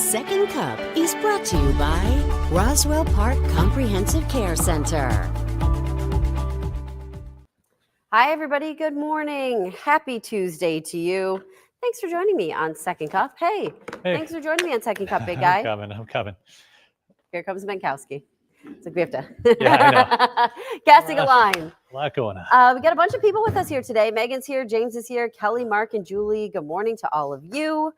Second Cup is brought to you by Roswell Park Comprehensive Care Center. Hi, everybody. Good morning. Happy Tuesday to you. Thanks for joining me on Second Cup. Hey, thanks for joining me on Second Cup, big guy. I'm coming. Here comes Menkowski. It's like we have to. Yeah, I know. Casting a line. A lot going on. We got a bunch of people with us here today. Megan's here. James is here. Kelly, Mark, and Julie. Good morning to all of you.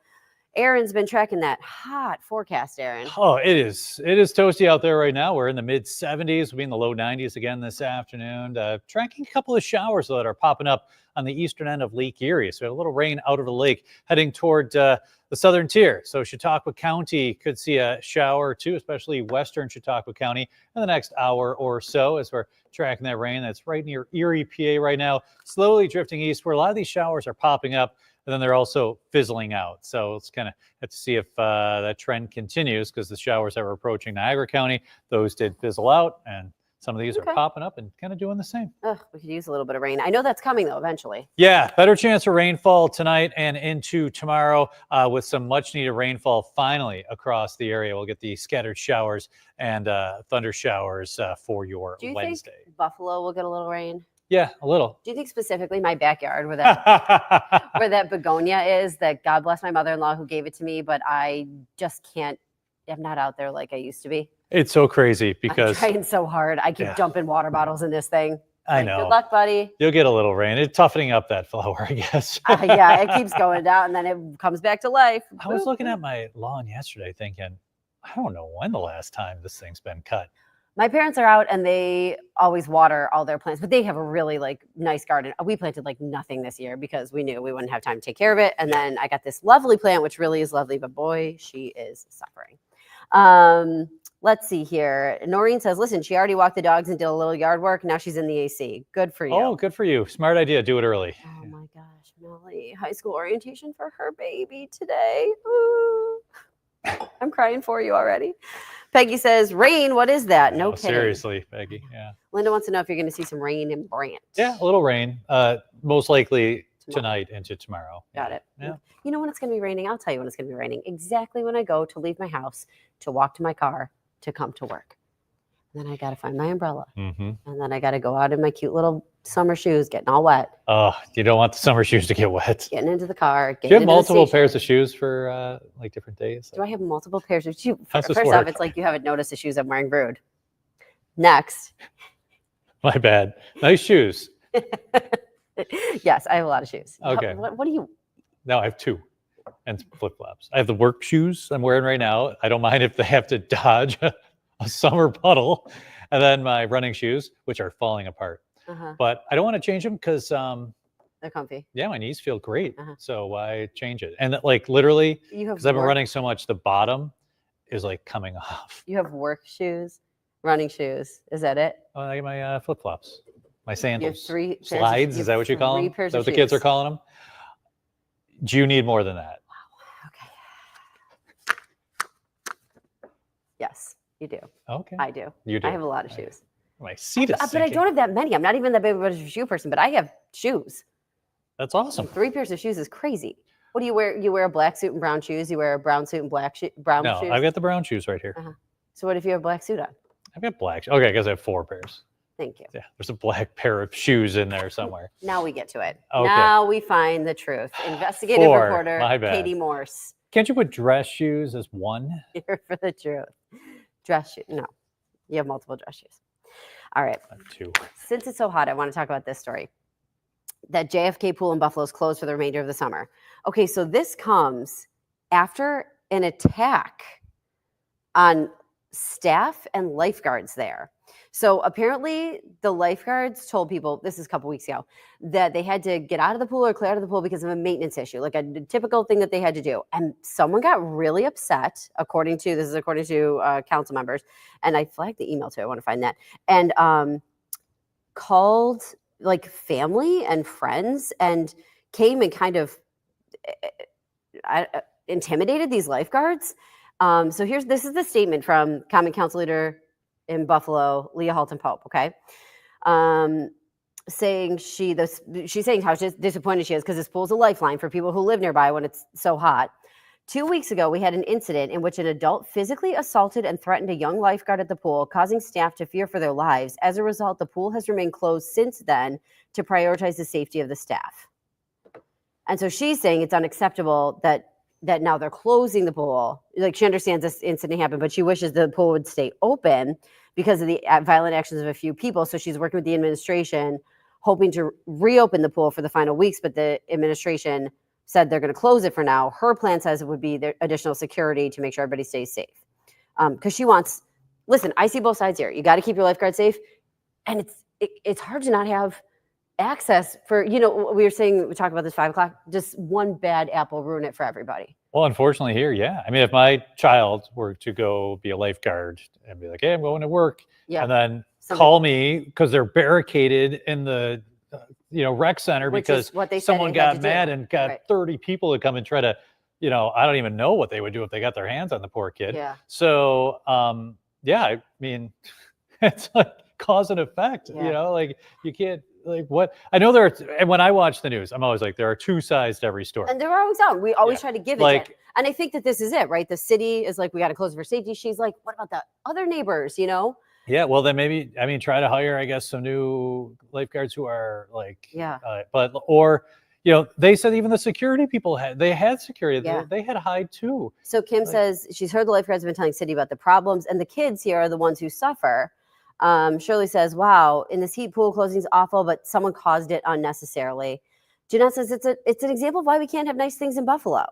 Aaron's been tracking that hot forecast, Aaron. Oh, it is toasty out there right now. We're in the mid 70s. We'll be in the low 90s again this afternoon. Tracking a couple of showers that are popping up on the eastern end of Lake Erie. So we have a little rain out of the lake heading toward the southern tier. So Chautauqua County could see a shower or two, especially western Chautauqua County in the next hour or so as we're tracking that rain. That's right near Erie, PA right now, slowly drifting east where a lot of these showers are popping up. And then they're also fizzling out. So it's kind of have to see if that trend continues because the showers that were approaching Niagara County, those did fizzle out. And some of these are popping up and kind of doing the same. Ugh, we could use a little bit of rain. I know that's coming, though, eventually. Yeah, better chance of rainfall tonight and into tomorrow with some much needed rainfall finally across the area. We'll get the scattered showers and thunder showers for your Wednesday. Do you think Buffalo will get a little rain? Yeah, a little. Do you think specifically my backyard where that begonia is, that God bless my mother-in-law who gave it to me, but I just can't, I'm not out there like I used to be. It's so crazy because I'm trying so hard. I keep dumping water bottles in this thing. I know. Good luck, buddy. You'll get a little rain. It's toughening up that flower, I guess. Yeah, it keeps going down and then it comes back to life. I was looking at my lawn yesterday thinking, I don't know when the last time this thing's been cut. My parents are out and they always water all their plants, but they have a really nice garden. We planted nothing this year because we knew we wouldn't have time to take care of it. And then I got this lovely plant, which really is lovely, but boy, she is suffering. Let's see here. Noreen says, listen, she already walked the dogs and did a little yard work. Now she's in the AC. Good for you. Oh, good for you. Smart idea. Do it early. Oh my gosh, Molly, high school orientation for her baby today. Ooh. I'm crying for you already. Peggy says, rain, what is that? No kidding. Seriously, Peggy. Yeah. Linda wants to know if you're going to see some rain in Brant. Yeah, a little rain. Most likely tonight into tomorrow. Got it. Yeah. You know when it's going to be raining? I'll tell you when it's going to be raining. Exactly when I go to leave my house, to walk to my car, to come to work. And then I got to find my umbrella. Mm-hmm. And then I got to go out in my cute little summer shoes, getting all wet. Oh, you don't want the summer shoes to get wet. Getting into the car. Do you have multiple pairs of shoes for different days? Do I have multiple pairs of shoes? How's this First work? off, it's like you haven't noticed the shoes I'm wearing, rude. Next. My bad. Nice shoes. Yes, I have a lot of shoes. Okay. What do you? No, I have two. And flip-flops. I have the work shoes I'm wearing right now. I don't mind if they have to dodge a summer puddle. And then my running shoes, which are falling apart. But I don't want to change them because they're comfy. Yeah, my knees feel great. So why change it? And literally, because I've been running so much, the bottom is coming off. You have work shoes, running shoes. Is that it? Oh, I get my flip-flops, my sandals. You have slides. Is that what you call them? Is that what the kids are calling them? Do you need more than that? Wow. Okay. Yes, you do. Okay. I do. You do. I have a lot of shoes. My seat is But I don't have that many. I'm not even that big of a shoe person, but I have shoes. That's awesome. 3 pairs of shoes is crazy. What do you wear? You wear a black suit and brown shoes? You wear a brown suit and brown shoes? No, I've got the brown shoes right here. So what if you have a black suit on? I've got black. Okay, because I have 4 pairs. Thank you. Yeah, there's a black pair of shoes in there somewhere. Now we get to it. Okay. Now we find the truth. Investigative 4, reporter my bad. Katie Morse. Can't you put dress shoes as one? Here for the truth. Dress shoes. No, you have multiple dress shoes. All right. 2. Since it's so hot, I want to talk about this story. That JFK pool in Buffalo is closed for the remainder of the summer. Okay, so this comes after an attack on staff and lifeguards there. So apparently the lifeguards told people, this is a couple weeks ago, that they had to get out of the pool or clear out of the pool because of a maintenance issue, like a typical thing that they had to do. And someone got really upset, according to council members. And I flagged the email too. I want to find that. And called family and friends and came and kind of intimidated these lifeguards. So this is the statement from Common Council leader in Buffalo, Leah Halton Pope, okay? She's saying how disappointed she is because this pool's a lifeline for people who live nearby when it's so hot. 2 weeks ago, we had an incident in which an adult physically assaulted and threatened a young lifeguard at the pool, causing staff to fear for their lives. As a result, the pool has remained closed since then to prioritize the safety of the staff. And so she's saying it's unacceptable that now they're closing the pool. Like, she understands this incident happened, but she wishes the pool would stay open because of the violent actions of a few people. So she's working with the administration, hoping to reopen the pool for the final weeks, but the administration said they're going to close it for now. Her plan says it would be the additional security to make sure everybody stays safe. Because she wants, listen, I see both sides here. You got to keep your lifeguard safe. And it's hard to not have access for, we were saying, we talked about this 5 o'clock, just one bad apple ruin it for everybody. Well, unfortunately here, yeah. I mean, if my child were to go be a lifeguard and be like, hey, I'm going to work, and then call me because they're barricaded in the rec center because someone got mad and got 30 people to come and try to, I don't even know what they would do if they got their hands on the poor kid. Yeah. So, I mean, it's like cause and effect, like you can't, like what I know and when I watch the news, I'm always like, there are two sides to every story. And there are always out. We always try to give it. And I think that this is it, right? The city is like, we got to close it for safety. She's like, what about the other neighbors, Yeah, well, then maybe, try to hire, I guess, some new lifeguards who are like, they said even the security people had security. Yeah. They had to hide too. So Kim says she's heard the lifeguards have been telling city about the problems, and the kids here are the ones who suffer. Shirley says, wow, in this heat, pool closing is awful, but someone caused it unnecessarily. Jeanette says it's an example of why we can't have nice things in Buffalo.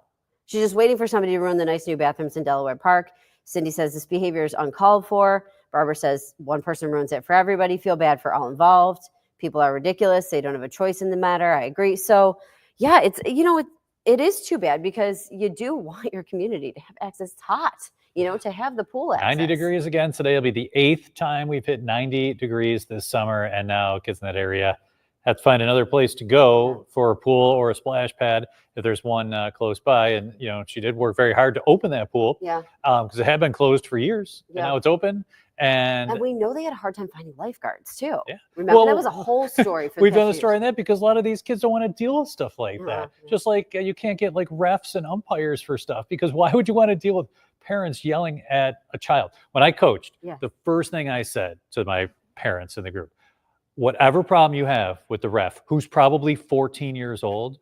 She's just waiting for somebody to ruin the nice new bathrooms in Delaware Park. Cindy says this behavior is uncalled for. Barbara says one person ruins it for everybody. Feel bad for all involved. People are ridiculous. They don't have a choice in the matter. I agree. So yeah, it's, it is too bad because you do want your community to have access. It's hot, to have the pool access. 90 degrees again today. It'll be the 8th time we've hit 90 degrees this summer. And now kids in that area have to find another place to go for a pool or a splash pad if there's one close by. And, she did work very hard to open that pool. Yeah. Because it had been closed for years. Yeah. And now it's open. And we know they had a hard time finding lifeguards too. Yeah. Remember, that was a whole story. We've done a story on that because a lot of these kids don't want to deal with stuff like that. Just like you can't get like refs and umpires for stuff because why would you want to deal with parents yelling at a child? When I coached, the first thing I said to my parents in the group, whatever problem you have with the ref, who's probably 14 years old,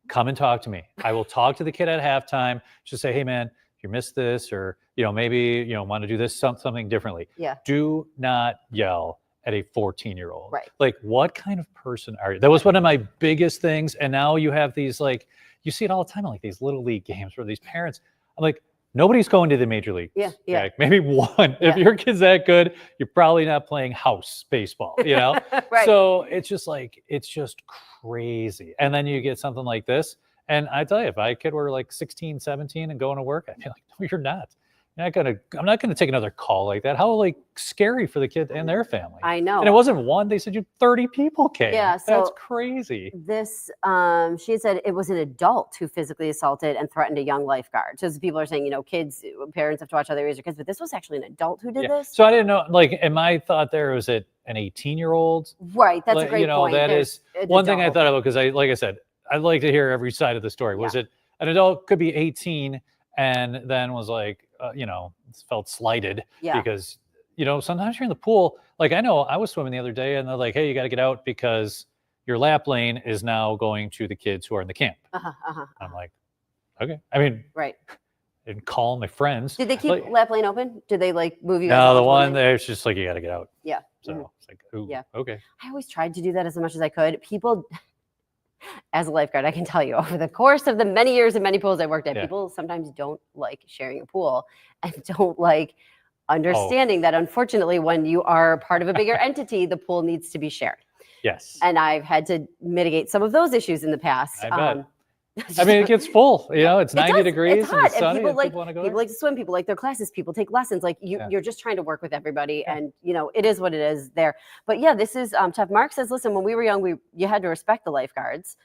come and talk to me. I will talk to the kid at halftime. Just say, hey man, you missed this, or maybe want to do this something differently. Yeah. Do not yell at a 14-year-old. Right. Like, what kind of person are you? That was one of my biggest things. And now you have these, like, you see it all the time, like these little league games where these parents, I'm like, nobody's going to the major leagues. Yeah. Like, maybe one. If your kid's that good, you're probably not playing house baseball. Right. So it's just crazy. And then you get something like this. And I tell you, if my kid were like 16, 17 and going to work, I'd be like, no, you're not. I'm not gonna take another call like that. How scary for the kid and their family. I know. And it wasn't one, they said 30 people came. Yeah, so that's crazy. This she said it was an adult who physically assaulted and threatened a young lifeguard. So people are saying, kids, parents have to watch how they raise their kids, but this was actually an adult who did this. So I didn't know, and my thought there was it an 18-year-old? Right. That's a great point. That is one thing I thought about because like I said, I'd like to hear every side of the story. Was it an adult could be 18 and then was like, felt slighted because, sometimes you're in the pool. Like I know I was swimming the other day and they're like, hey, you got to get out because your lap lane is now going to the kids who are in the camp. I'm like, okay. I mean, right. And call my friends. Did they keep lap lane open? Did they move you guys? No, the one there's just like, you got to get out. Yeah. So it's like, ooh, okay. I always tried to do that as much as I could. People, as a lifeguard, I can tell you over the course of the many years and many pools I worked at, people sometimes don't like sharing a pool and don't like understanding that unfortunately when you are part of a bigger entity, the pool needs to be shared. Yes. And I've had to mitigate some of those issues in the past. I bet. I mean, it gets full, it's 90 degrees. It's hot. And sunny, people like to swim, people like their classes, people take lessons. Like you're just trying to work with everybody and it is what it is there. But yeah, this is tough. Mark says, listen, when we were young, you had to respect the lifeguards.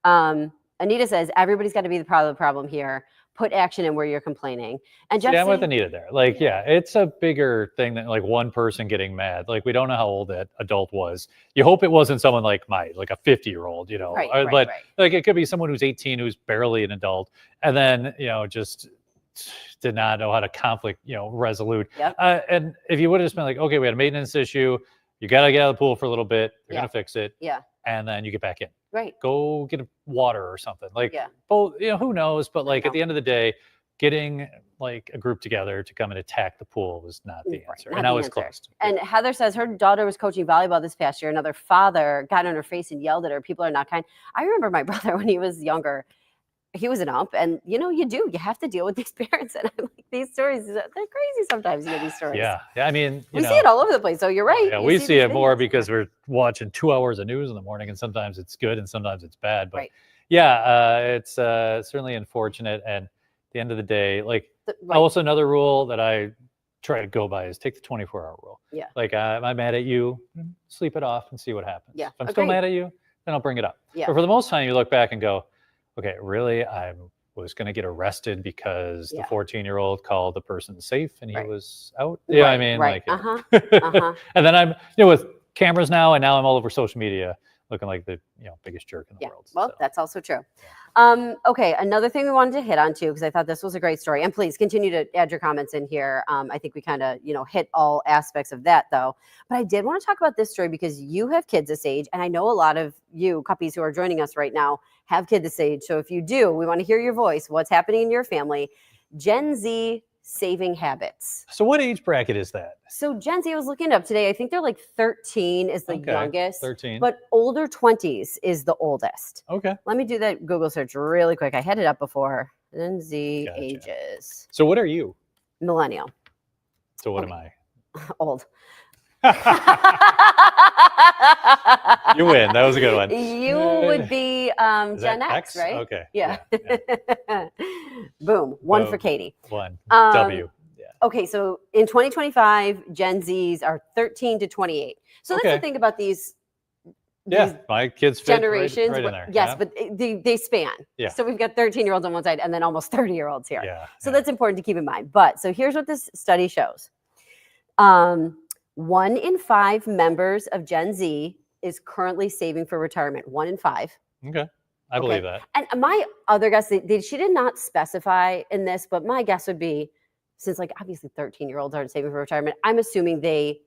Anita says, everybody's got to be the part of the problem here. put action in where you're complaining. And Yeah, I'm with Jesse, Anita there. Like, yeah, it's a bigger thing than like one person getting mad. Like, we don't know how old that adult was. You hope it wasn't someone like like a 50-year-old, you know. Right, But right. like, it could be someone who's 18 who's barely an adult, and then just did not know how to conflict, resolute. Yep. And if you would have just been like, okay, we had a maintenance issue, you got to get out of the pool for a little bit. You're Yeah. gonna fix it, Yeah, and then you get back in. right. Go get a water or something. Like, Yeah. both, who knows? But like know. at the end of the day, getting like a group together to come and attack the pool was not the Right, answer. not And now the it's answer. closed. And Heather says her daughter was coaching volleyball this past year. Another father got in her face and yelled at her. People are not kind. I remember my brother when he was younger. He was an ump, and you have to deal with these parents. And I'm like, these stories, they're crazy sometimes. These stories. Yeah. I mean, we see it all over the place. So you're right. Yeah, You we see these it more videos. because we're watching 2 hours of news in the morning, and sometimes it's good and sometimes it's bad. But Right. yeah, it's certainly unfortunate. And at the end of the day, like, Right. also another rule that I try to go by is take the 24-hour rule. Yeah. Like, I'm mad at you, sleep it off and see what happens. Yeah, If I'm still agreed. mad at you, then I'll bring it up. Yeah. But for the most time, you look back and go, okay, really, I was going to get arrested because Yeah. the 14-year-old called the person safe and he Right. was out. Yeah, I Right, mean, right. like, Uh-huh. and then I'm, with cameras now, and now I'm all over social media looking like the biggest jerk in the Yeah. world. Well, So, that's also true. Okay, another thing we wanted to hit on too, because I thought this was a great story. And please continue to add your comments in here. I think we kind of, hit all aspects of that though. But I did want to talk about this story because you have kids this age, and I know a lot of you cuppies who are joining us right now have kids this age. So if you do, we want to hear your voice. What's happening in your family? Gen Z saving habits. so what age bracket is that? So Gen Z, I was looking it up today. I think they're like 13 is the Okay, youngest, 13. but older 20s is the oldest. Okay. Let me do that Google search really quick. I had it up before. Gen Z Gotcha. ages. So what are you? Millennial. So what Okay. am Old. I? You win. That was a good one. You would be Is Gen that X, right? Okay. Yeah. Yeah. Boom. One for Boom. Katie. One. Um, W. Yeah. Okay, so in 2025, Gen Zs are 13 to 28. So that's the Okay. thing about these Yeah. My kids fit generations. right in but- there. Yes, Yeah. but they span. Yeah. So we've got 13-year-olds on one side and then almost 30-year-olds here. Yeah. So yeah. that's important to keep in mind. But so here's what this study shows. 1 in 5 members of Gen Z is currently saving for retirement. 1 in 5. Okay. I believe that. And my other guess, she did not specify in this, but my guess would be, since like obviously 13-year-olds aren't saving for retirement, I'm assuming they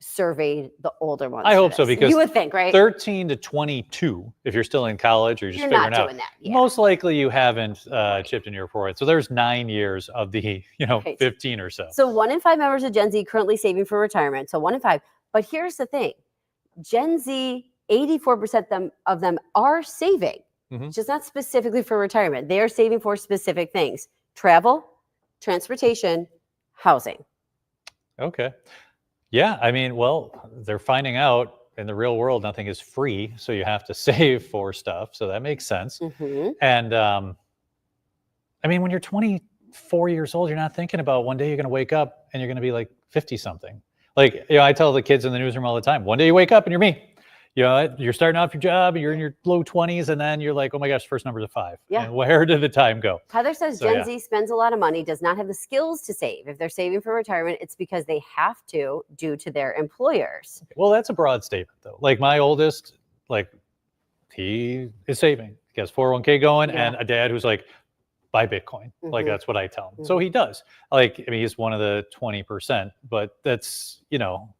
surveyed the older ones. I for hope so, this. because you would think, right? 13 to 22, if you're still in college or you're just You're figuring not out, doing that. Yeah. most likely you haven't chipped in your 401. So there's 9 years of the, Right. 15 or so. So 1 in 5 members of Gen Z currently saving for retirement. So 1 in 5. But here's the thing: Gen Z, 84% of them are saving, Mhm. just not specifically for retirement. They are saving for specific things: travel, transportation, housing. Okay. Yeah. I mean, well, they're finding out in the real world, nothing is free. So you have to save for stuff. So that makes sense. Mhm. And I mean, when you're 24 years old, you're not thinking about one day you're going to wake up and you're going to be like 50 something. Like, I tell the kids in the newsroom all the time, one day you wake up and you're me. You're starting off your job, you're in your low 20s, and then you're like, oh my gosh, first number's a 5. Yeah. And where did the time go? Heather says So, Gen yeah. Z spends a lot of money, does not have the skills to save. If they're saving for retirement, it's because they have to due to their employers. Well, that's a broad statement, though. Like, my oldest, like, he is saving. He has 401k going, Yeah. and a dad who's like, buy Bitcoin. Like, Mhm. that's what I tell him. So he does. Like, I mean, he's one of the 20%, but that's,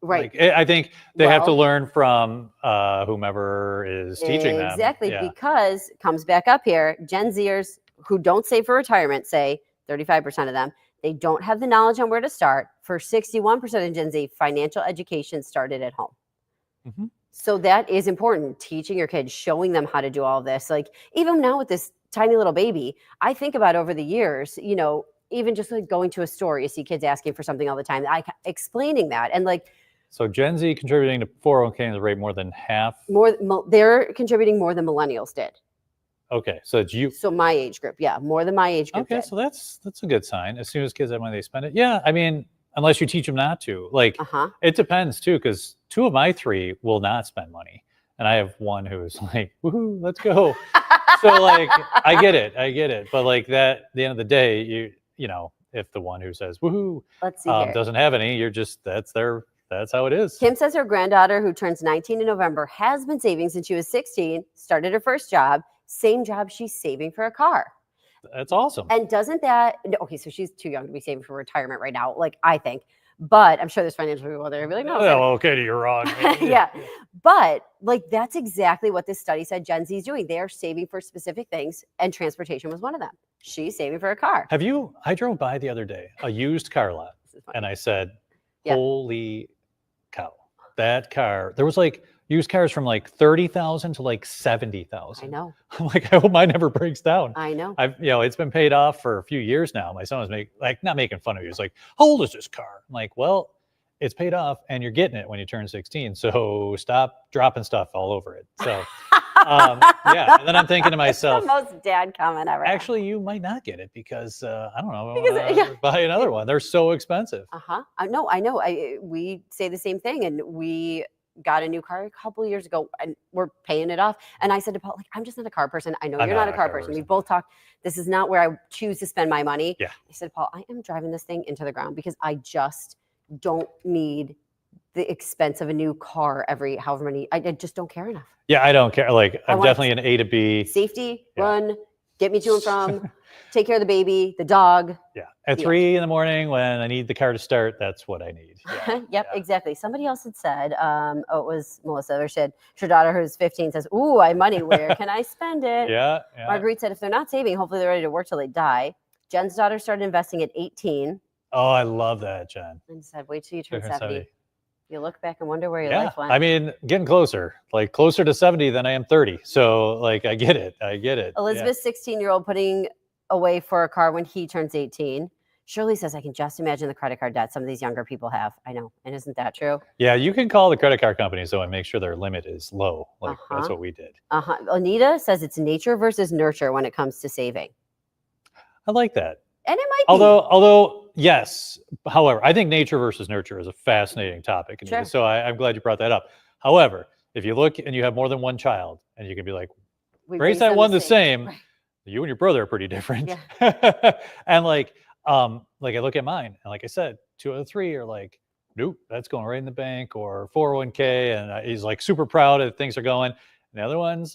Right. like, I think they have to Well- learn from whomever is teaching them. Exactly, Yeah. because comes back up here, Gen Zers who don't save for retirement, say 35% of them, they don't have the knowledge on where to start. For 61% of Gen Z, financial education started at home. Mhm. So that is important, teaching your kids, showing them how to do all of this. Like, even now with this tiny little baby, I think about over the years, even just like going to a store, you see kids asking for something all the time. Explaining that, and like So Gen Z contributing to 401k at the rate more than half. they're contributing more than millennials did. Okay, so it's you. So my age group, yeah, more than my age group Okay, did. so that's a good sign. As soon as kids have money, they spend it. Yeah, I mean, unless you teach them not to. Like, Uh-huh. it depends too, because 2 of my 3 will not spend money, and I have one who's like, "Woohoo, let's go!" So like, I get it. But like that, at the end of the day, you know, if the one who says woohoo Let's see here. doesn't have any, you're just that's how it is. Kim says her granddaughter, who turns 19 in November, has been saving since she was 16, started her first job, same job she's saving for a car. That's awesome. And doesn't that, okay, so she's too young to be saving for retirement right now, like I think. But I'm sure there's financial people there who are like, no. Oh, okay, you're wrong. Yeah. But like that's exactly what this study said Gen Z is doing. They are saving for specific things, and transportation was one of them. She's saving for a car. I drove by the other day, a used car lot, This is funny. and I said, Yeah. holy cow. That car, there was like used cars from like 30,000 to like 70,000. I know. I'm like, I hope mine never breaks down. I know. It's been paid off for a few years now. My son was not making fun of you. He's like, how old is this car? I'm like, well, it's paid off and you're getting it when you turn 16. So stop dropping stuff all over it. So yeah. And then I'm thinking to myself, That's the most dad comment ever. actually, you might not get it because I don't know, Because- buy another one. They're so expensive. I know. We say the same thing, and we got a new car a couple years ago, and we're paying it off. And I said to Paul, like, I'm just not a car person. I know you're not a car person. We both talked. This is not where I choose to spend my money. Yeah. I said, Paul, I am driving this thing into the ground because I just don't need the expense of a new car every however many. I just don't care enough. Yeah, I don't care. Like, I I'm want definitely an A to B. Safety, Yeah. run, get me to and from, take care of the baby, the dog. Yeah. At Yeah. 3 a.m. when I need the car to start, that's what I need. Yeah. Yep, Yeah. exactly. Somebody else had said, it was Melissa, or said, her daughter who's 15 says, ooh, I money, where can I spend it? Yeah. Yeah. Marguerite said, if they're not saving, hopefully they're ready to work till they die. Jen's daughter started investing at 18 Oh, I love that, Jen. and said, wait till you turn Turn 70. 70. You look back and wonder where your Yeah. life went. I mean, getting closer to 70 than I am 30. So like, I get it. Yeah. Elizabeth's 16-year-old putting away for a car when he turns 18. Shirley says, I can just imagine the credit card debt some of these younger people have. I know. And isn't that true? Yeah. You can call the credit card companies though and make sure their limit is low. Like that's Uh-huh. what we did. Anita says it's nature versus nurture when it comes to saving. I like that. And it might be. Although, yes. However, I think nature versus nurture is a fascinating topic. Anita, Sure. So I'm glad you brought that up. However, if you look and you have more than one child and you can be like, We raise raised that them one the same, Right. you and your brother are pretty different. Yeah. And like I look at mine and like I said, 2 out of 3 are like, nope, that's going right in the bank or 401k. And he's like super proud of things are going. And the other one's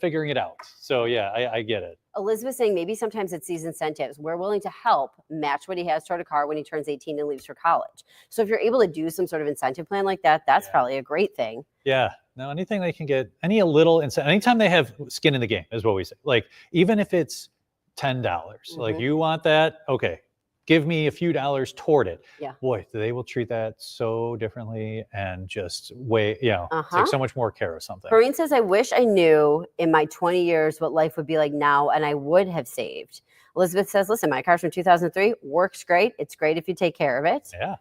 figuring it out. So yeah, I get it. Elizabeth saying maybe sometimes it's these incentives. We're willing to help match what he has toward a car when he turns 18 and leaves for college. So if you're able to do some sort of incentive plan like that, that's Yeah. probably a great thing. Yeah. No, anything they can get, any little incentive, anytime they have skin in the game is what we say. Like, even if it's $10, like Mhm. you want that, okay, give me a few dollars toward it. Yeah. Boy, they will treat that so differently and just way, Uh-huh. take so much more care of something. Corrine says, I wish I knew in my 20 years what life would be like now, and I would have saved. Elizabeth says, listen, my car's from 2003, works great. It's great if you take care of it. Yeah.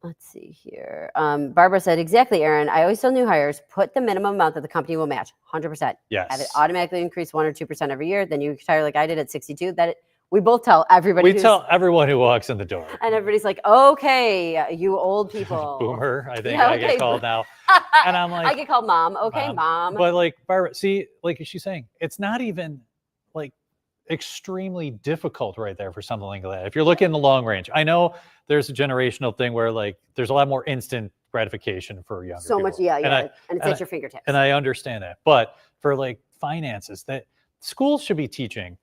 Let's see here. Barbara said, exactly, Aaron. I always tell new hires, put the minimum amount that the company will match, 100%. Yes. Have it automatically increase 1 or 2% every year. Then you retire like I did at 62. We both tell everybody. We tell everyone who walks in the door. And everybody's like, okay, you old people. Boomer, I think Yeah, I okay. get called now. And I'm I like, get called mom. Okay, mom. But like, Barbara, see, like she's saying, it's not even like extremely difficult right there for something like that. If you're looking in the long range, I know there's a generational thing where like there's a lot more instant gratification for younger So much, people. yeah, And yeah. I- And it's and at your fingertips. And I understand that. But for like finances, that schools should be teaching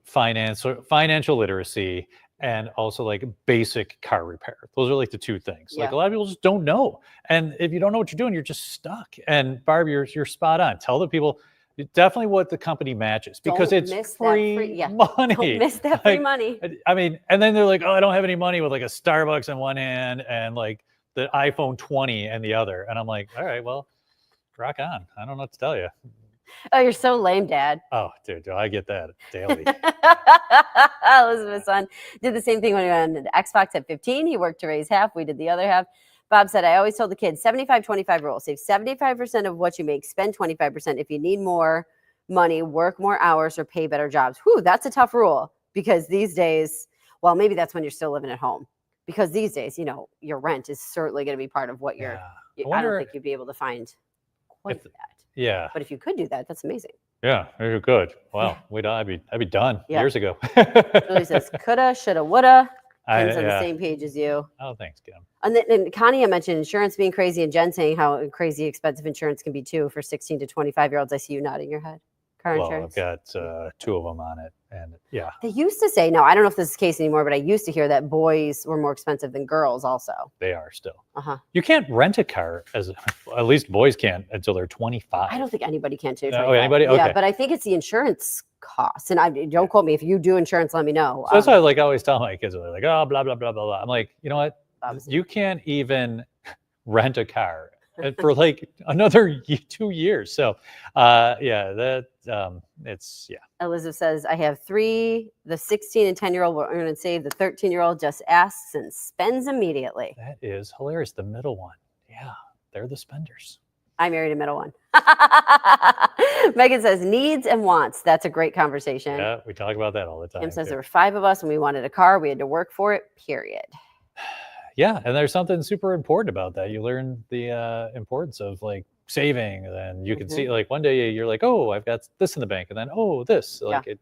financial literacy and also like basic car repair. Those are like the two things. Like Yeah. a lot of people just don't know. And if you don't know what you're doing, you're just stuck. And Barb, you're spot on. Tell the people definitely what the company matches because Don't it's miss that free yeah. money. Don't miss that free Like, money. I mean, and then they're like, oh, I don't have any money with like a Starbucks in one hand and like the iPhone 20 and the other. And I'm like, all right, well, rock on. I don't know what to tell you. Oh, you're so lame, Dad. Oh, dude, I get that daily. Elizabeth's son did the same thing when he went to Xbox at 15. He worked to raise half. We did the other half. Bob said, I always told the kids 75-25 rule. Save 75% of what you make, spend 25%. If you need more money, work more hours or pay better jobs. Whew, that's a tough rule because these days, well, maybe that's when you're still living at home. Because these days, your rent is certainly going to be part of what you're. Yeah. I don't wonder think you'd be able to find quite if- that. Yeah. But if you could do that, that's amazing. Yeah. You're good. Wow. I'd be done Yeah. years ago. Julie says, coulda, shoulda, woulda. Ken's on the yeah. same page as you. Oh, thanks, Kim. And then and Connie, I mentioned insurance being crazy, and Jen saying how crazy expensive insurance can be too for 16 to 25-year-olds. I see you nodding your head. Car Well, insurance. I've got 2 of them on it, and yeah, They used to say, no, I don't know if this is the case anymore, but I used to hear that boys were more expensive than girls also. they are still. Uh-huh. You can't rent a car at least boys can't until they're 25. I don't think anybody can too. Oh, anybody? Yeah, Okay. but I think it's the insurance costs. And I don't quote me. If you do insurance, let me know. So that's why I always tell my kids, they're like, oh, blah, blah, blah, blah, blah. I'm like, you know what? You can't even rent a car for like another 2 years. So, it's, yeah. Elizabeth says, I have 3. The 16 and 10-year-old will earn and save. The 13-year-old just asks and spends immediately. That is hilarious. The middle one. Yeah. They're the spenders. I married a middle one. Megan says, needs and wants. That's a great conversation. Yeah. We talk about that all the time. Kim says too. there were 5 of us and we wanted a car. We had to work for it, period. Yeah, and there's something super important about that. You learn the importance of like saving, and you can see like one day you're like, oh, I've got this in the bank, and then oh, this. Like it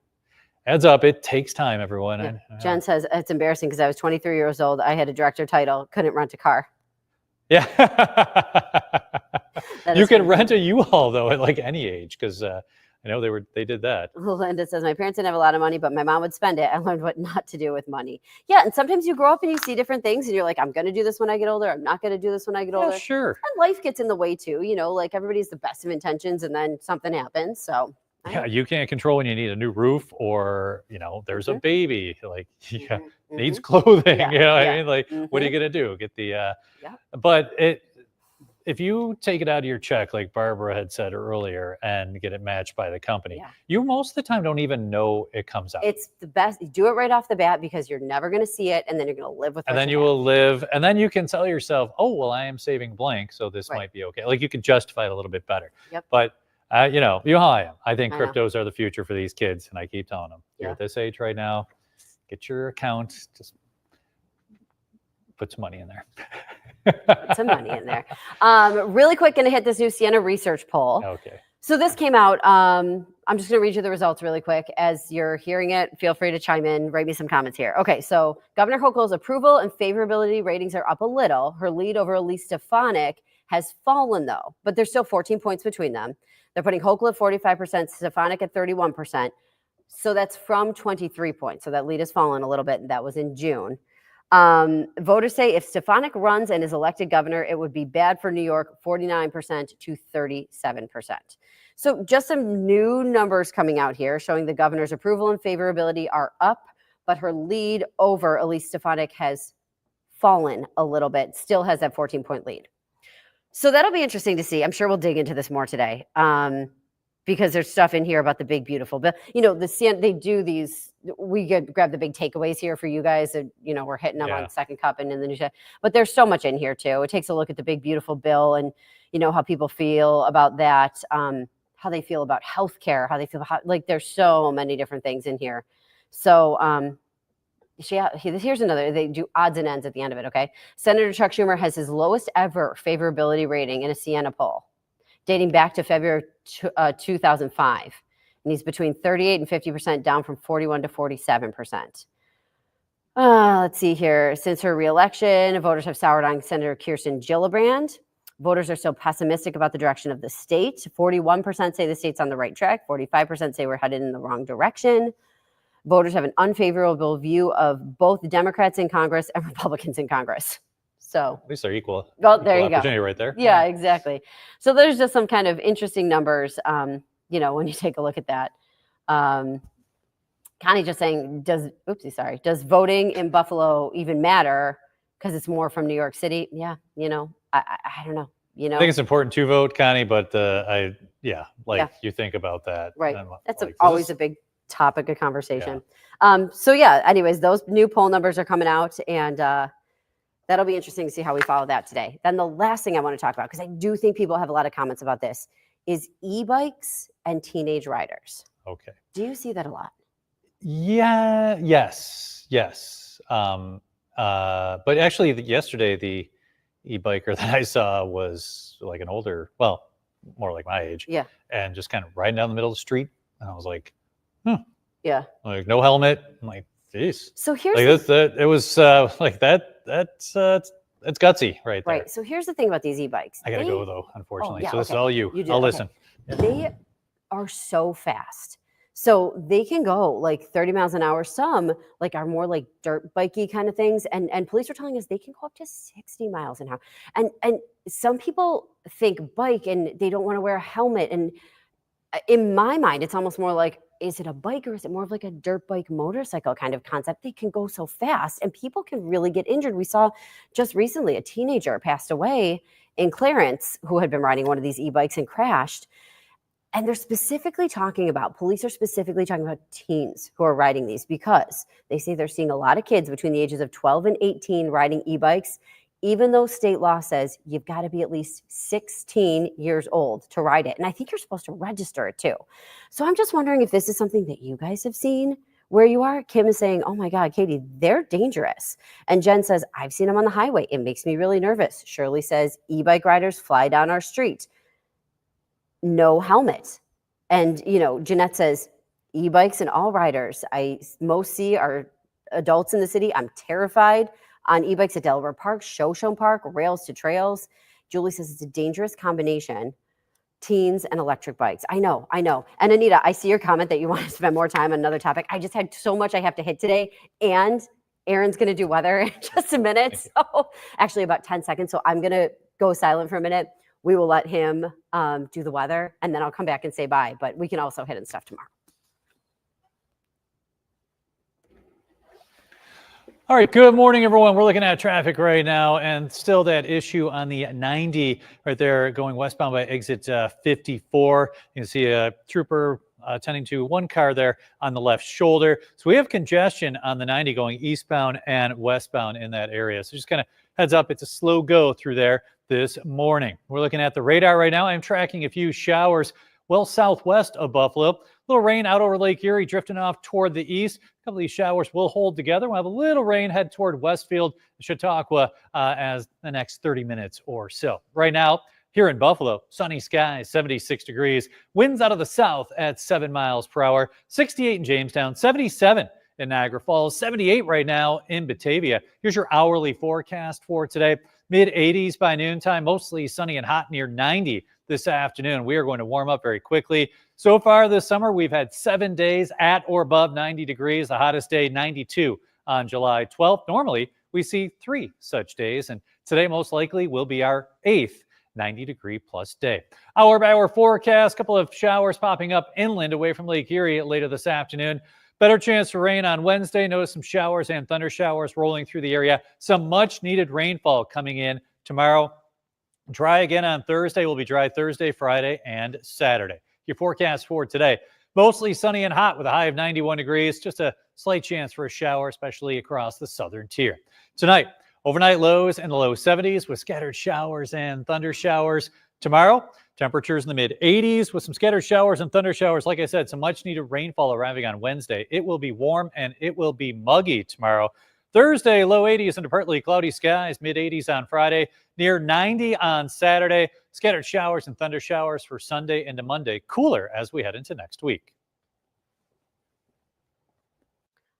adds up. It takes time, everyone. Yeah. Jen says it's embarrassing because I was 23 years old. I had a director title, couldn't rent a car. Yeah, you can funny. rent a U-Haul though at like any age because I know they did that. Linda says, my parents didn't have a lot of money, but my mom would spend it. I learned what not to do with money. Yeah, and sometimes you grow up and you see different things and you're like, I'm going to do this when I get older. I'm not going to do this when I get older. Yeah, sure. And life gets in the way too. You know, like everybody's the best of intentions and then something happens. So yeah, you can't control when you need a new roof or, there's a baby, like needs clothing. Yeah, You know what I yeah. mean? Like, what are you going to do? Get the, but if you take it out of your check, like Barbara had said earlier, and get it matched by the company, you most of the time don't even know it comes out. It's the best. You do it right off the bat because you're never going to see it. And then you're going to live with it. And then you will live, and then you can tell yourself, oh, well, I am saving blank, so this might be okay. Like you can justify it a little bit better. Yep. But, you know how I am. I think I know. cryptos are the future for these kids. And I keep telling them, you're at this age right now, get your account, just put some money in there. Put some money in there. Really quick, going to hit this new Siena research poll. Okay. So this came out. I'm just going to read you the results really quick. As you're hearing it, feel free to chime in, write me some comments here. Okay, so Governor Hochul's approval and favorability ratings are up a little. Her lead over Elise Stefanik has fallen, though, but there's still 14 points between them. They're putting Hochul at 45%, Stefanik at 31%. So that's from 23 points. So that lead has fallen a little bit, and that was in June. Voters say if Stefanik runs and is elected governor, it would be bad for New York, 49% to 37%. So just some new numbers coming out here showing the governor's approval and favorability are up, but her lead over Elise Stefanik has fallen a little bit, still has that 14-point lead. So that'll be interesting to see. I'm sure we'll dig into this more today. Because there's stuff in here about the big, beautiful bill. They do these, grab the big takeaways here for you guys. And, we're hitting them on Second Cup and in the news. But there's so much in here, too. It takes a look at the big, beautiful bill and, how people feel about that, how they feel about healthcare, how they feel, there's so many different things in here. So, here's another, they do odds and ends at the end of it, okay? Senator Chuck Schumer has his lowest ever favorability rating in a Siena poll, dating back to February 2005. And he's between 38 and 50%, down from 41 to 47%. Let's see here. Since her reelection, voters have soured on Senator Kirsten Gillibrand. Voters are still pessimistic about the direction of the state. 41% say the state's on the right track. 45% say we're headed in the wrong direction. Voters have an unfavorable view of both Democrats in Congress and Republicans in Congress. So at least they're equal. Well, there you go. Opportunity right there. Yeah, exactly. So there's just some kind of interesting numbers, when you take a look at that. Connie just saying, does voting in Buffalo even matter? Because it's more from New York City. Yeah, I don't know. I think it's important to vote, Connie, but you think about that. Right. And That's like, always a big topic of conversation. Anyways, those new poll numbers are coming out, and that'll be interesting to see how we follow that today. Then the last thing I want to talk about, because I do think people have a lot of comments about this, is e-bikes and teenage riders. Okay. Do you see that a lot? Yeah. Yes. But actually, yesterday the e-biker that I saw was like an older, more like my age, Yeah. and just kind of riding down the middle of the street. And I was like, Yeah. like no helmet. I'm like, geez. So here's Like it was like that's gutsy right there. right. So here's the thing about these e-bikes. I gotta go though, unfortunately. yeah, So this is okay. all you. You do, I'll okay. listen. They are so fast. So they can go like 30 miles an hour. Some like are more like dirt bikey kind of things. And police are telling us they can go up to 60 miles an hour. And some people think bike and they don't want to wear a helmet. And in my mind, it's almost more like, is it a bike or is it more of like a dirt bike motorcycle kind of concept? They can go so fast and people can really get injured. We saw just recently a teenager passed away in Clarence who had been riding one of these e-bikes and crashed. And they're specifically talking about, police are specifically talking about teens who are riding these because they say they're seeing a lot of kids between the ages of 12 and 18 riding e-bikes, even though state law says you've got to be at least 16 years old to ride it. And I think you're supposed to register it too. So I'm just wondering if this is something that you guys have seen where you are. Kim is saying, oh my God, Katie, they're dangerous. And Jen says, I've seen them on the highway. It makes me really nervous. Shirley says, e-bike riders fly down our street. No helmet. And, you know, Jeanette says, e-bikes and all riders I most see are adults in the city. I'm terrified on e-bikes at Delaware Park, Shoshone Park, rails to trails. Julie says it's a dangerous combination, teens and electric bikes. I know. And Anita, I see your comment that you want to spend more time on another topic. I just had so much I have to hit today. And Aaron's going to do weather in just a minute. So actually about 10 seconds. So I'm going to go silent for a minute. We will let him do the weather, and then I'll come back and say bye. But we can also hit and stuff tomorrow. All right, good morning, everyone. We're looking at traffic right now, and still that issue on the 90 right there going westbound by exit 54. You can see a trooper attending to one car there on the left shoulder. So we have congestion on the 90 going eastbound and westbound in that area. So just kind of heads up, it's a slow go through there this morning. We're looking at the radar right now. I'm tracking a few showers well southwest of Buffalo. A little rain out over Lake Erie, drifting off toward the east. A couple of these showers will hold together. We'll have a little rain head toward Westfield, Chautauqua as the next 30 minutes or so. Right now, here in Buffalo, sunny skies, 76 degrees. Winds out of the south at 7 miles per hour. 68 in Jamestown, 77 in Niagara Falls, 78 right now in Batavia. Here's your hourly forecast for today. Mid-80s by noontime, mostly sunny and hot, near 90 this afternoon. We are going to warm up very quickly. So far this summer, we've had 7 days at or above 90 degrees. The hottest day, 92 on July 12th. Normally, we see 3 such days, and today most likely will be our 8th 90-degree plus day. Hour by hour forecast, couple of showers popping up inland away from Lake Erie later this afternoon. Better chance for rain on Wednesday. Notice some showers and thunder showers rolling through the area. Some much needed rainfall coming in tomorrow. Dry again on Thursday. Will be dry Thursday, Friday, and Saturday. Your forecast for today, mostly sunny and hot with a high of 91 degrees. Just a slight chance for a shower, especially across the southern tier. Tonight, overnight lows in the low 70s with scattered showers and thunder showers. Tomorrow, temperatures in the mid-80s with some scattered showers and thunder showers. Like I said, some much-needed rainfall arriving on Wednesday. It will be warm and it will be muggy tomorrow. Thursday, low 80s into partly cloudy skies, mid-80s on Friday, near 90 on Saturday. Scattered showers and thunder showers for Sunday into Monday. Cooler as we head into next week.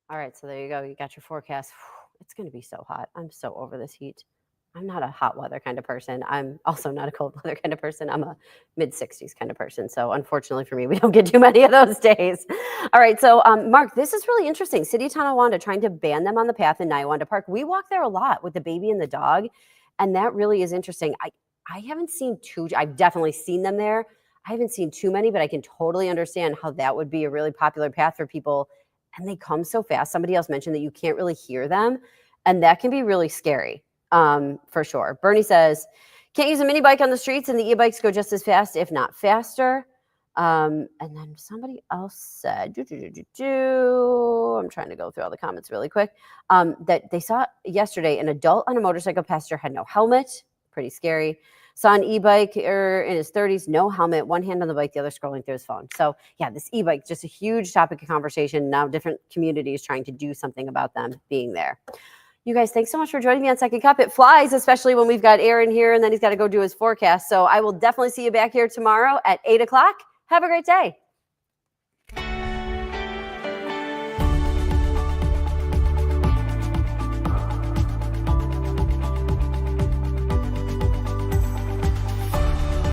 All right, so there you go. You got your forecast. It's going to be so hot. I'm so over this heat. I'm not a hot weather kind of person. I'm also not a cold weather kind of person. I'm a mid-60s kind of person. So unfortunately for me, we don't get too many of those days. All right, so Mark, this is really interesting. City of Tonawanda trying to ban them on the path in Niawanda Park. We walk there a lot with the baby and the dog, and that really is interesting. I haven't seen I've definitely seen them there. I haven't seen too many, but I can totally understand how that would be a really popular path for people. And they come so fast. Somebody else mentioned that you can't really hear them, and that can be really scary. For sure. Bernie says, can't use a mini bike on the streets and the e-bikes go just as fast, if not faster. And then somebody else said, I'm trying to go through all the comments really quick, that they saw yesterday an adult on a motorcycle passenger had no helmet. Pretty scary. Saw an e-bike in his 30s, no helmet, one hand on the bike, the other scrolling through his phone. So yeah, this e-bike, just a huge topic of conversation. Now different communities trying to do something about them being there. You guys, thanks so much for joining me on Second Cup. It flies, especially when we've got Aaron here and then he's got to go do his forecast. So I will definitely see you back here tomorrow at 8 o'clock. Have a great day.